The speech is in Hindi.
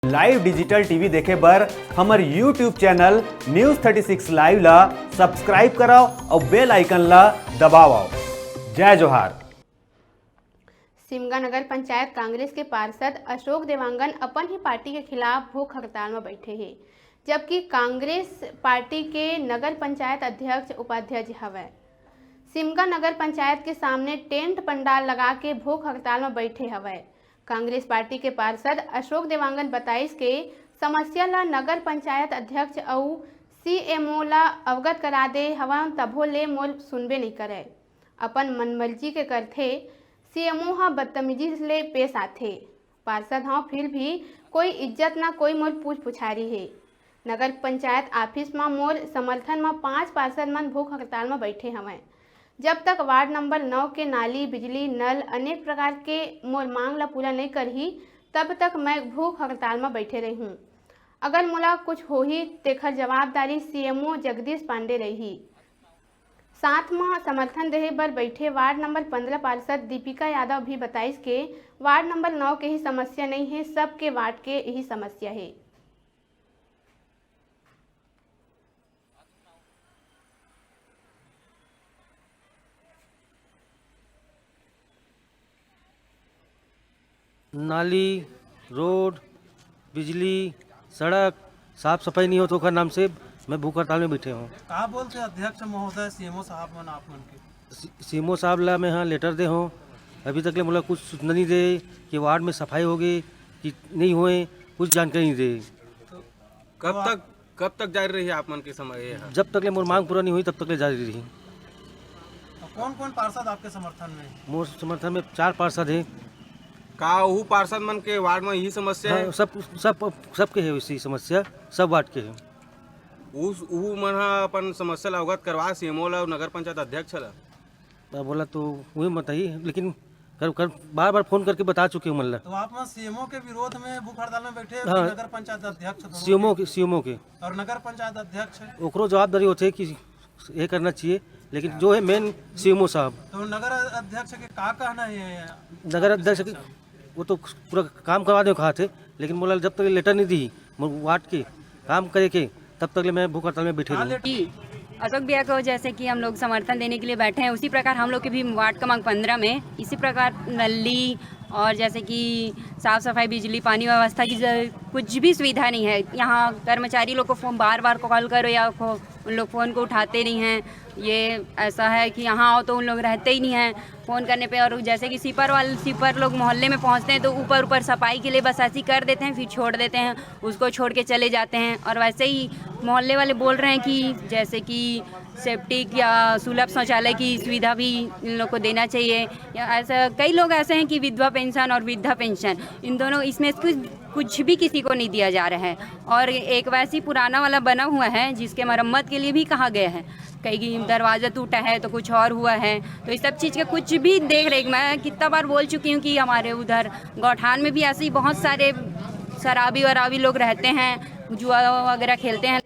लाइव डिजिटल टीवी देखे बर हमर यूट्यूब चैनल न्यूज़ 36 लाइव ला सब्सक्राइब कराओ और बेल आइकन ला दबाओ। जय जोहार। सिमगा नगर पंचायत कांग्रेस के पार्षद अशोक देवांगन अपन ही पार्टी के खिलाफ भूख हड़ताल में बैठे हैं, जबकि कांग्रेस पार्टी के नगर पंचायत अध्यक्ष उपाध्यक्ष हवे सिमगा नगर पंचायत के सामने टेंट पंडाल लगा के भूख हड़ताल में बैठे हवे। कांग्रेस पार्टी के पार्षद अशोक देवांगन बताइस के समस्या ला नगर पंचायत अध्यक्ष और सीएमओ ला अवगत करा दे हवा, तभो ले मोल सुनबे नहीं करे। अपन मनमर्जी के करथे सीएमओ हा बदतमीजी ले पेश आथे। पार्षद हाँ फिर भी कोई इज्जत ना कोई मोर पूछ पुछारी है। नगर पंचायत ऑफिस में मोर समर्थन में 5 पार्षद मन भूख हड़ताल में बैठे हवे। जब तक वार्ड नंबर 9 के नाली, बिजली, नल अनेक प्रकार के मोर मांग ला पूरा नहीं करही, तब तक मैं भूख हड़ताल में बैठे रही हूँ। अगर मोला कुछ होही तेखर जवाबदारी सीएमओ जगदीश पांडे रही। साथ में समर्थन देहे बर बैठे वार्ड नंबर 15 पार्षद दीपिका यादव भी बताइस के वार्ड नंबर 9 के ही समस्या नहीं है, सबके वार्ड के यही समस्या है। नाली, रोड, बिजली, सड़क साफ सफाई नहीं हो तो नाम से मैं भूख हड़ताल में बैठे हूँ। कहा बोलते अध्यक्ष महोदय सीएमओ साहब मन आप मन के सीएमओ साहब ला मैं हाँ लेटर दे हूँ, अभी तक ले मुझे कुछ सूचना नहीं दे कि वार्ड में सफाई होगी कि नहीं हुए, कुछ जानकारी नहीं दे। तो कब तक जारी रही आप मन के समय? जब तक ले मोर मांग पूरा नहीं हुई तब तक ले जारी रही। कौन कौन पार्षद आपके समर्थन में? मोर समर्थन में 4 पार्षद है। का वो पार्षद मन के वार्ड में यही समस्या है? हाँ, सबके है इसी समस्या, सब वार्ड के है। उस मन अपन समस्या ला अवगत करवा सीएमओ ला नगर पंचायत अध्यक्ष ला बोला तो वही मत ही, लेकिन बार बार फोन करके बता चुके हूँ मतलब। तो आप सीएमओ के विरोध में भूख हड़ताल में बैठे? हाँ, नगर पंचायत अध्यक्ष सीएमओ के और नगर पंचायत अध्यक्ष ओकरो जवाबदारी होते है कि ये करना चाहिए, लेकिन जो है मेन सीएमओ साहब। तो नगर अध्यक्ष के का कहना है? नगर अध्यक्ष वो तो पूरा काम करवा दे कहा थे, लेकिन बोला जब तक लेटर नहीं दी वार्ड के काम करे के तब तक मैं भूख हड़ताल में बैठे रहूँ। अशोक भैया को जैसे कि हम लोग समर्थन देने के लिए बैठे हैं, उसी प्रकार हम लोग के भी वार्ड क्रमांक 15 में इसी प्रकार नली और जैसे कि साफ़ सफाई, बिजली, पानी व्यवस्था की कुछ भी सुविधा नहीं है। यहाँ कर्मचारी लोग को फोन बार बार कॉल करो या उन लोग फ़ोन को उठाते नहीं हैं। ये ऐसा है कि यहाँ आओ तो उन लोग रहते ही नहीं हैं फ़ोन करने पे। और जैसे कि सीपर लोग मोहल्ले में पहुँचते हैं तो ऊपर सफाई के लिए बस ऐसी कर देते हैं, फिर छोड़ देते हैं, उसको छोड़ के चले जाते हैं। और वैसे ही मोहल्ले वाले बोल रहे हैं कि जैसे कि सेप्टिक या सुलभ शौचालय की सुविधा भी इन लोग को देना चाहिए। या ऐसा कई लोग ऐसे हैं कि विधवा पेंशन और वृद्धा पेंशन, इन दोनों इसमें कुछ भी किसी को नहीं दिया जा रहा है। और एक वैसी पुराना वाला बना हुआ है जिसके मरम्मत के लिए भी कहा गया है, कहीं दरवाज़ा टूटा है तो कुछ और हुआ है। तो इस सब चीज़ का कुछ भी देख रेख मैं कितना बार बोल चुकी हूँ कि हमारे उधर गौठान में भी ऐसे ही बहुत सारे शराबी वराबी लोग रहते हैं, जुआ वगैरह खेलते हैं।